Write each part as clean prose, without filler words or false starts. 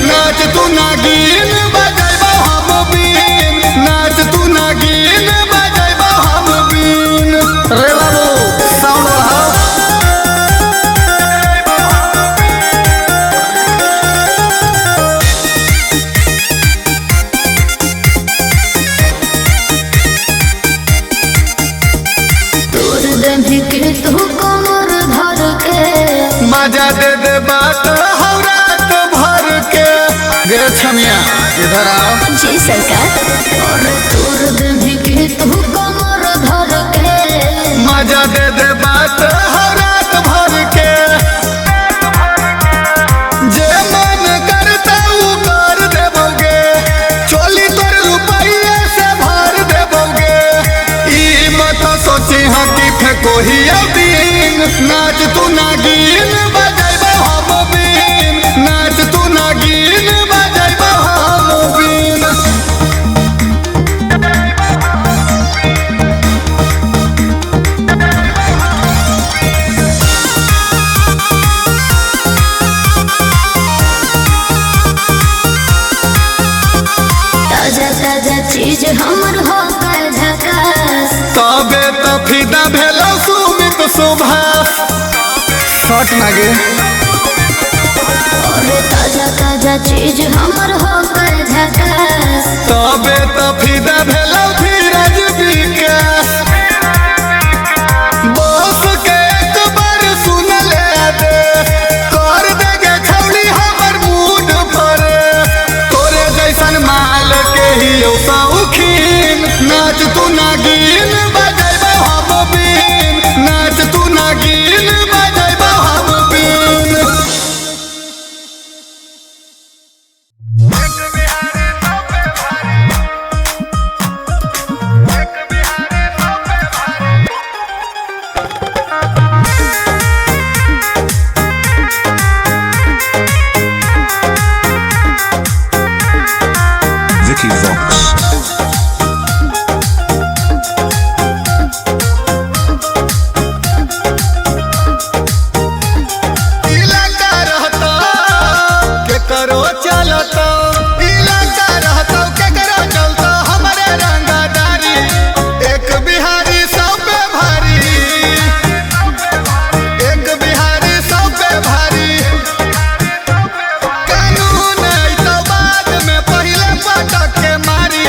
नाच तू नागिन बजाइबा हम बीन, नाच तू नागिन बजाइबा हम बीन। रे बाबू साउंड बढ़ाओ। तोर दही के तू कमर धर के मजा दे दे बात गे छमिया इधर आओ। जी सरकार। और तोर दही के तू कमर धर के मजा दे दे बात रात भर के, जे मन करता उ कर देबोगे, चोली तोर रुपये से भर देबोगे। ई मत सोची हाँ कि फेंको ही दिन, नाच तू नागिन बजाइबा हम बीन, नाच तू नागिन बजाइबा हम बीन। ताजा ताजा चीज हमर हो कर झकास, तबे तो फिदा भेलो सुमित सुभाष। शॉट नागे। और ताजा ताजा चीज हमर हो कर झकास, तबे तो फिदा भेलो धीरज विकास। बॉस के एक बार सुन ले दे, कर देगे छौड़ी हमर मूड पर। तोरे जैसन माल के ही शौकीन, नाच तू नागिन बजाइबा हम बीन, नाच तू नागिन बजाइबा हम बीन। Vicky Vox. इलाका रहता केकरो चलता, इलाका रहता केकरो चलता, हमारे रंगदारी एक बिहारी सब पे भारी, एक बिहारी सब पे भारी। कानून आई तो बाद में पहले पटक के मारी,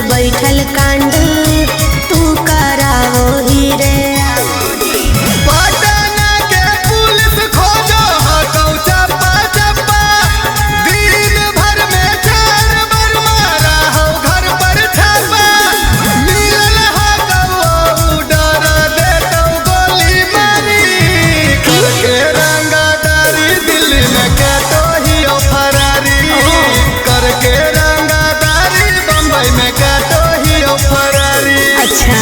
बैठल कांड तू करावो ही रे। पटना के पुलिस खोजो हकौ चप्पा चप्पा, दिन भर में 4 बार मारा हो घर पर छापा। मिलल हकौ डर देतौ गोली मारी, करके रंगादारी दिल्ली में कतो ही फरारी, करके रंगादारी बम्बई में कतो ही फरारी। अच्छा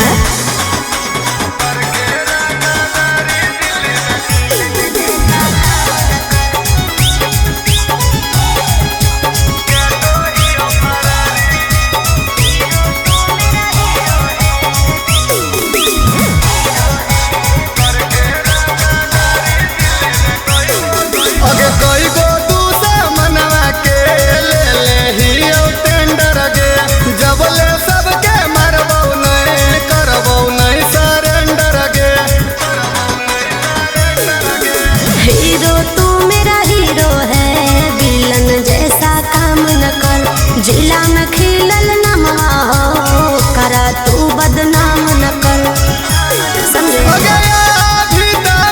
अगे कई गो दूसरा मनवा के ले ही टेंडर गे, जब ले सबके मरबौ नहीं करबौ नहीं सरेंडर गे। हीरो तू मेरा हीरो है, विलन जैसा काम न कर। जिला में खिलल नमवा हो, करा तू बदनाम न कर। समझे अगे अभी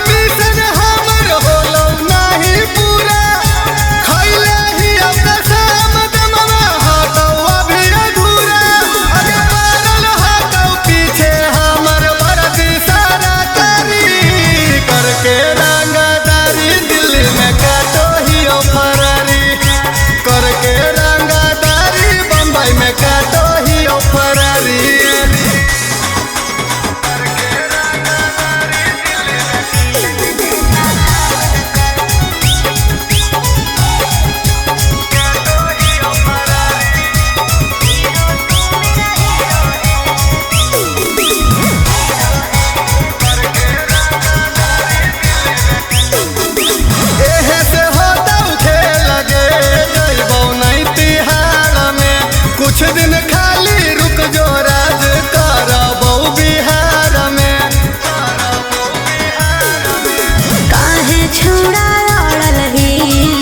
मिशन हमर होलौ नहीं पूरा, खैले ही अब शाम दमवा हटौ अभी अधूरा। अगे पड़ल हटौ पीछे हमर बरदी सारा करी, करके रंगादारी दिल्ली में कतो ही फरारी, करके रंगादारी बम्बई में कतो ही फरारी। एहे से होतौ खेल गे, जइबौ नहीं तिहार में, कुछ दिन खाली रुक जो राज करबौ बिहार में। काहे छुड़ा अड़ल ही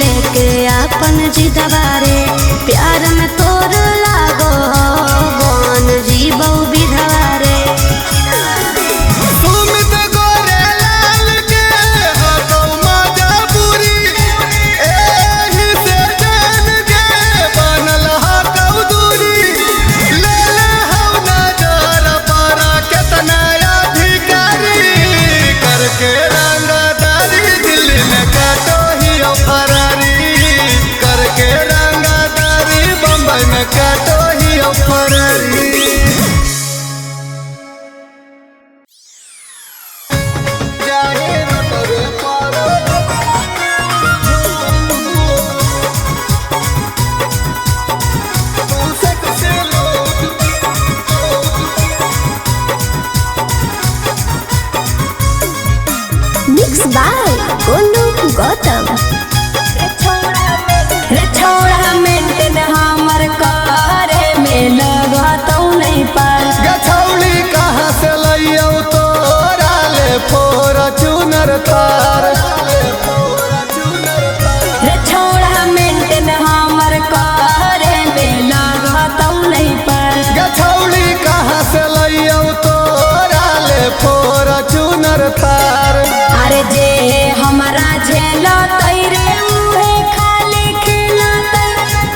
लेके अपन जिदवारे, प्यार में तोर लागो बन जीवो विधवारे। सुमित गोरे लाल के हकौ मजबूरी, एही से जान के बनल हकौ दूरी। ले हौ नजर पर केतना अधिकारी, करके रंगादारी दिल्ली में कतो ही फरारी, करके रंगादारी बम्बई में कतो ही फरारी। Mix by Golu Gautam. रे छोड़ा मेंटेन हमर करे में लगतौ नहीं पार। गछौली कहाँ से लइयौ तोरा ले फॉर्च्यूनर तार, रे छोड़ा मेंटेन हमर करे में लगतौ नहीं पार। गछौली कहाँ से लइयौ तोरा ले फॉर्च्यूनर तार। अरे जे हमारा झेलतै रे उहे खाली खिलतै,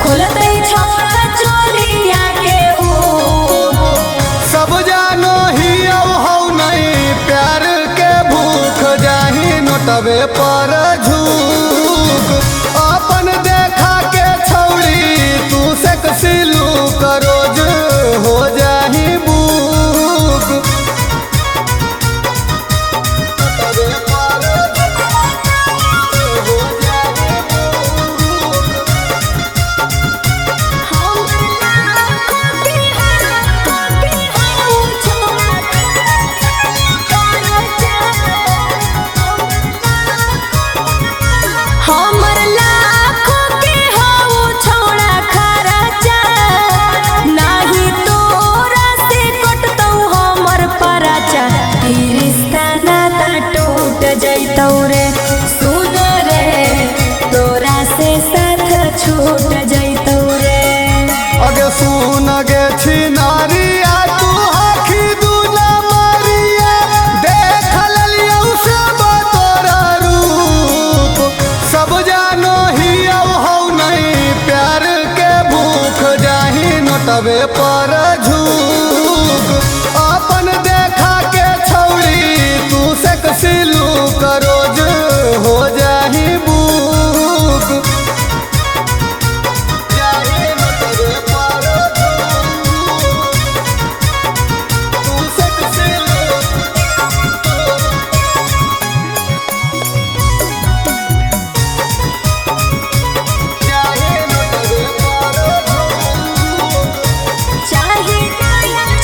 खोलतै छोड़ा चोलिया के ऊ। सब जानो ही हौ नहीं प्यार के भूख जाही नोटबे नोटवे पर झूक अपन देखा के छौड़ी तू से कसिलू करोज हो जाही बुक जाही नोटवे पर झूक तू से कसिलू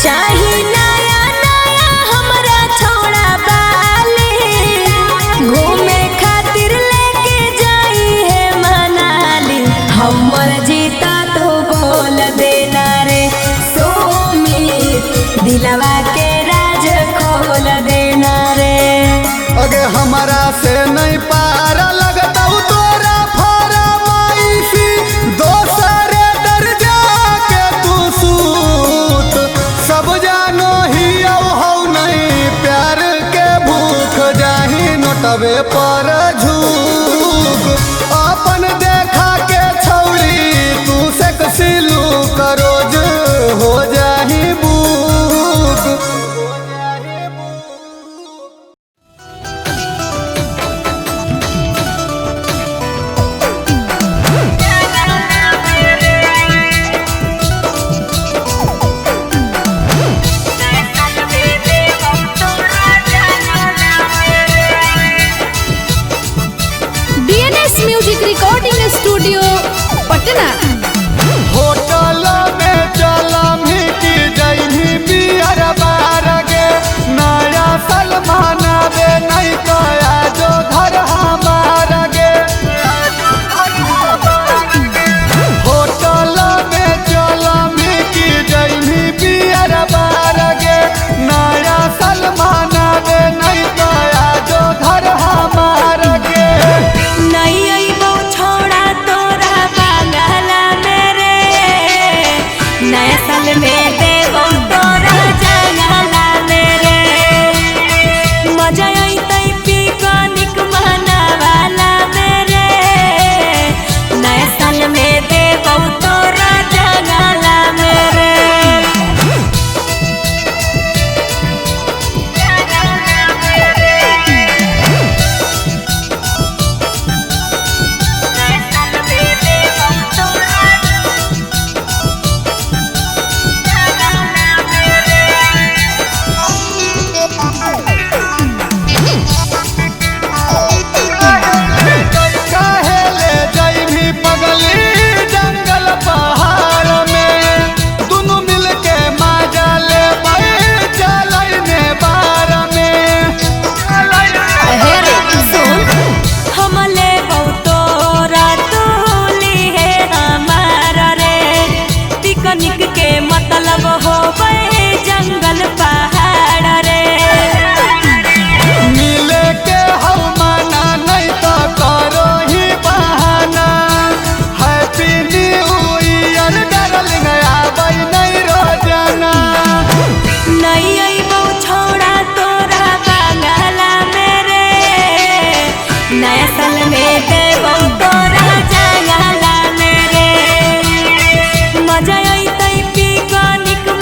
चाही नया नया हमरा छोड़ा बाली घूमे खातिर लेके जाई है मनाली हमर जीता तो बोल देना रे सुमित दिलवा के राज खोल देना रे अगे हमारा से नहीं पारा लगता तोरा फरमाइशी दोसरे दर्जा के तू सूत सब जानो ही हो नहीं प्यार के भूख जाही नोटवे पर झूक अपन देखा के छौड़ी तू से कसिलू करोज हो जाही book DNS music recording studio Patna. Hotel में चलम की जैनी बियर बार गे नया सलमान बे नहीं कया जो घर हमार गे होटल में चलम की जैनी बियर बार गे नया सलमान बे नहीं कया जो घर हमार गे नहीं अइबो छोड़ा तोरा बांगला मेरे नया साल में देबो तोरा जंगला मेरे मजा अइतै पिकनिक मनावाला मेरे नया साल में देबो तोरा जंगला मेरे काहे ले जइभी पगली जंगल पहाड़ में दुनु मिल के मजा ले चलने बार में हम लेबो तोरा तोली है हमारा रे पिकनिक के मतलब होबै जंगल पहाड़ रे मिले के हम माना नहीं तो करो ही बहाना हैप्पी न्यू ईयर डार्लिंग आबै नहीं रोजाना नहीं अइबो छोड़ा तोरा बांगला मेरे नया साल में देबो तोरा जंगला मेरे मजा अइतै पिकनिक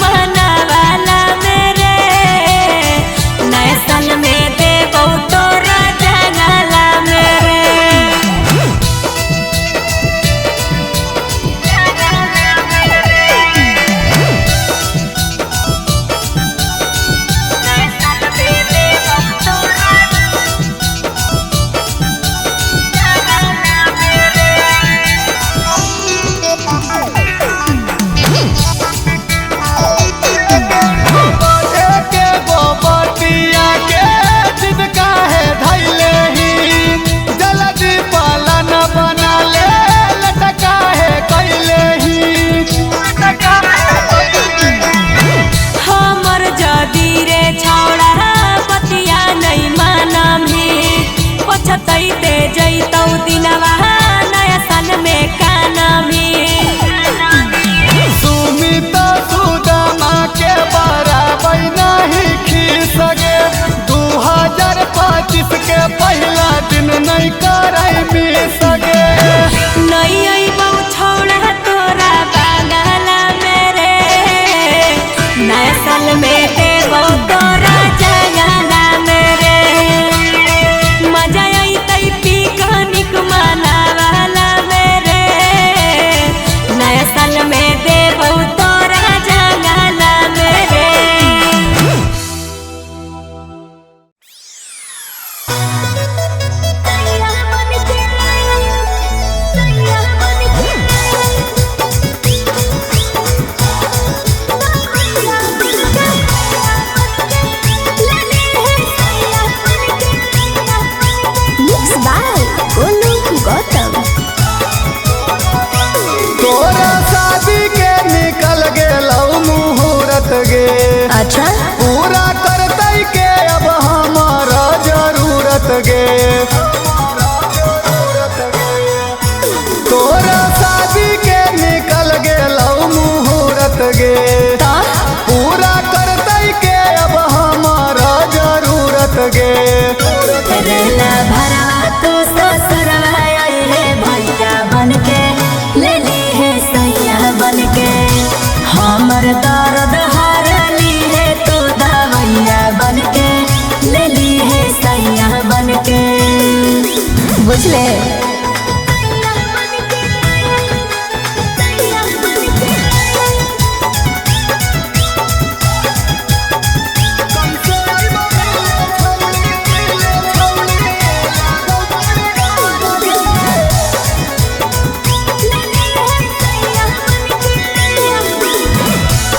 बुझले।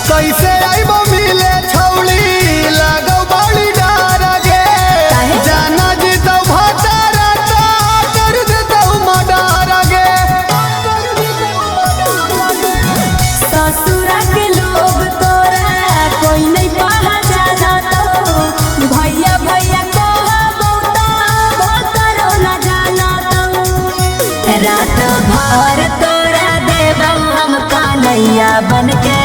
कैसे आइबो मिले छौली लागो बड़ी डर गे जाना जीतो भतारा तो कर देतो मडर गे ससुरा के लोग तोरा कोई नहीं पहचाना तो भैया भैया कहबो तो भतरो न जाना तो रात भर तोरा देबो हम कन्हैया बनके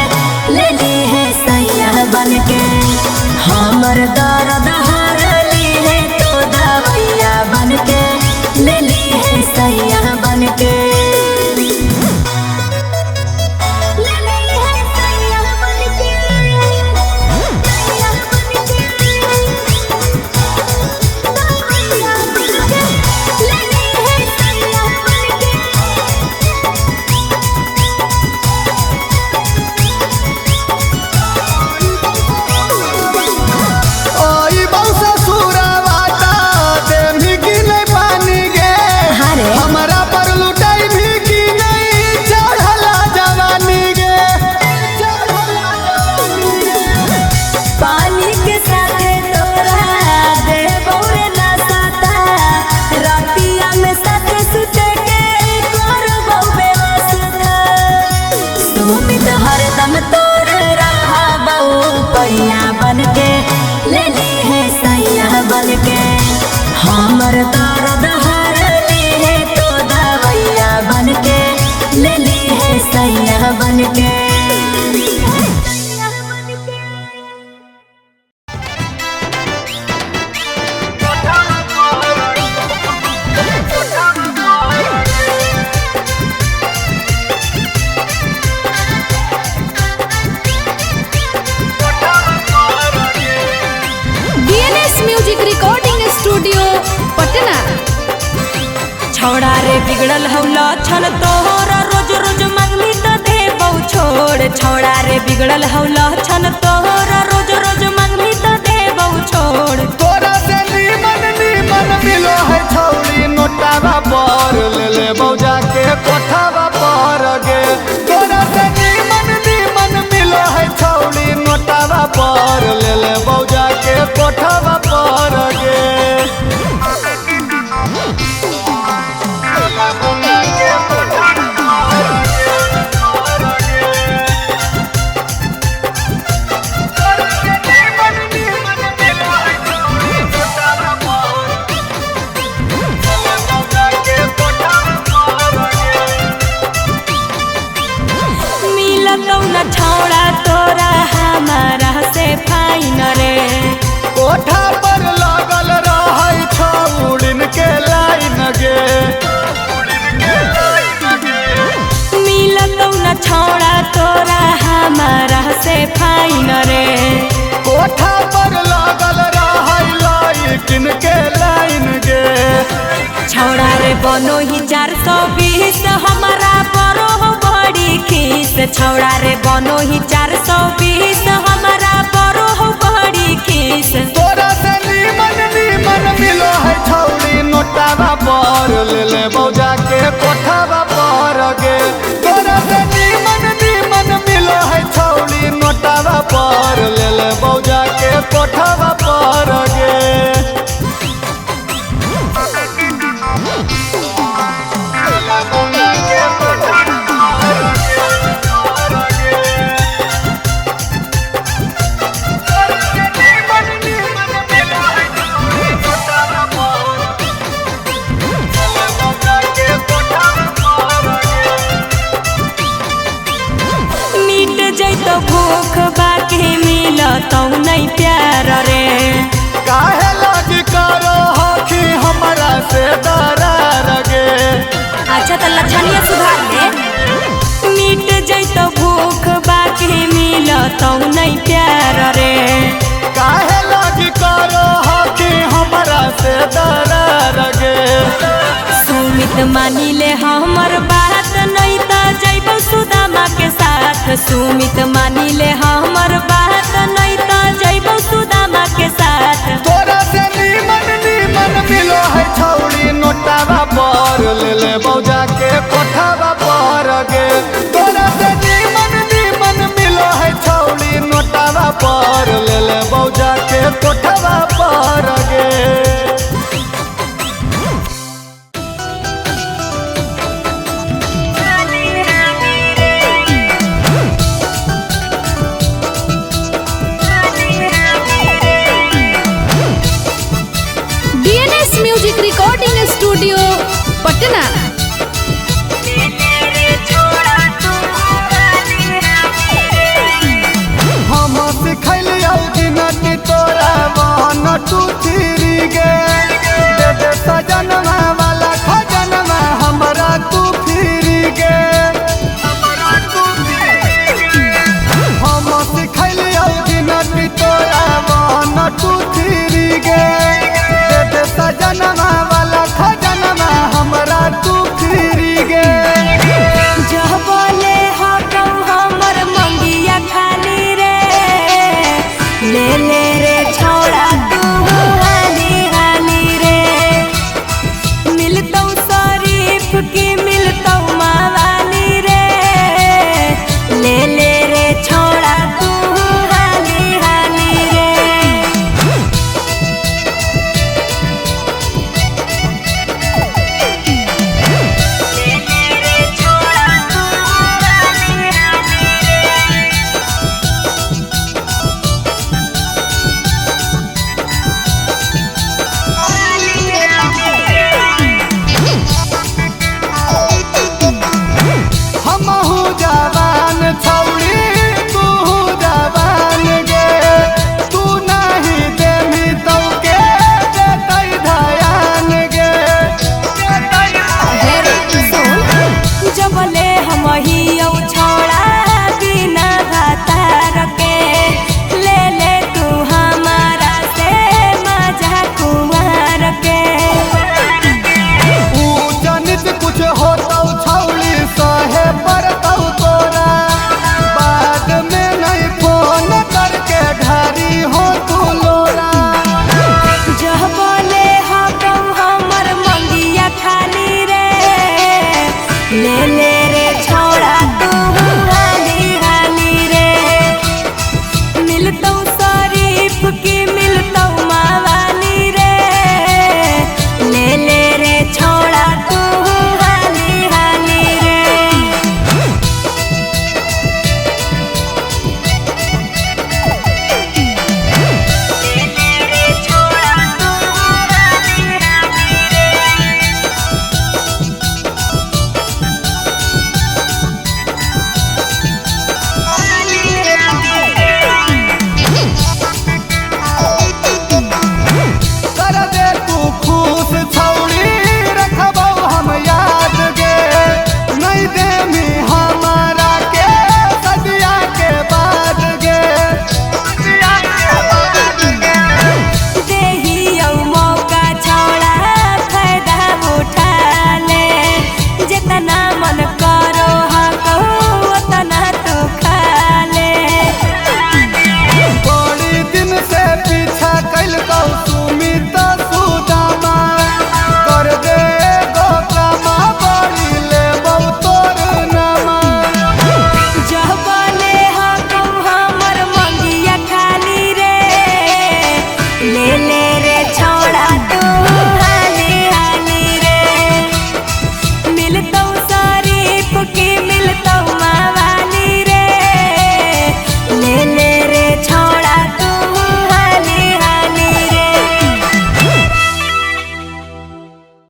ले ली है सैया बनके हमर दर्द हरली है तो दवैया बनके ले ली है सैया बनके ले ली है सैया बनके सैया बनके दवैया बनके ले ली है सैया बनके। ओई बौसा सुरावाता देमी की नहीं पानी गे हमरा पर लुटाई भी की नहीं चढ़ला जवानी गे पानी के साथे तोरा देबो रे ना साता रातिया में साथे सुते के करबो बेवस्ता सुमित हरदम तोर रहबो पैया बनके ले ली है सैया बनके हमर दर्द हरली है तो दवैया बनके ले ली है सैया बनके। DNS music recording studio Patna. छौड़ा रे बिगड़ल हौला छन तोहरा रोज रोज मांगली तो देबौ छोड़ छौड़ा रे बिगड़ल हौला छन तोहरा रोज रोज मांगली तो देबौ छोड़ तोरा से नीमन नीमन मिलो है छौली नोटावा पर ले ले बौजा के कोठावा पर गे तोरा से नीमन नीमन मिलो है छौली नोटावा पर ले ले बौजा के कोठावा पर गे मिलतौ न छौड़ा तोरा हमारा से फाइन रे कोठा पर लागल रहै छौड़िन के लाइन गे मिलतौ न छौड़ा तोरा हमारा से फाइन रे कोठा पर लागल रहै लाइकिन के लाइन गे छौड़ा रे बनो ही 420 हमारा बरो बड़ी खीस छौड़ा रे बनो ही 420 हमारा बरो बड़ी खीस तोरा से नीमन नीमन मिलो है छौड़ी नोटावा पर ले ले बौजा के कोठावा पर गे तोरा से नीमन नीमन मिलो है छौड़ी नोटावा पर ले ले बौजा के कोठावा पर गे भूख बाकी मिलतौ नहीं प्यार रे काहे लागी करो हकी हमरा से दरार गे अच्छा तो लक्षणीय सुधार दे मिट जैतो भूख बाकी मिलतौ नहीं प्यार रे काहे लागी करो हकी हमरा से दरार गे मानी ले हमर बात नहीं तो जैबो सुदामा के साथ सुमित मानी ले हमर बात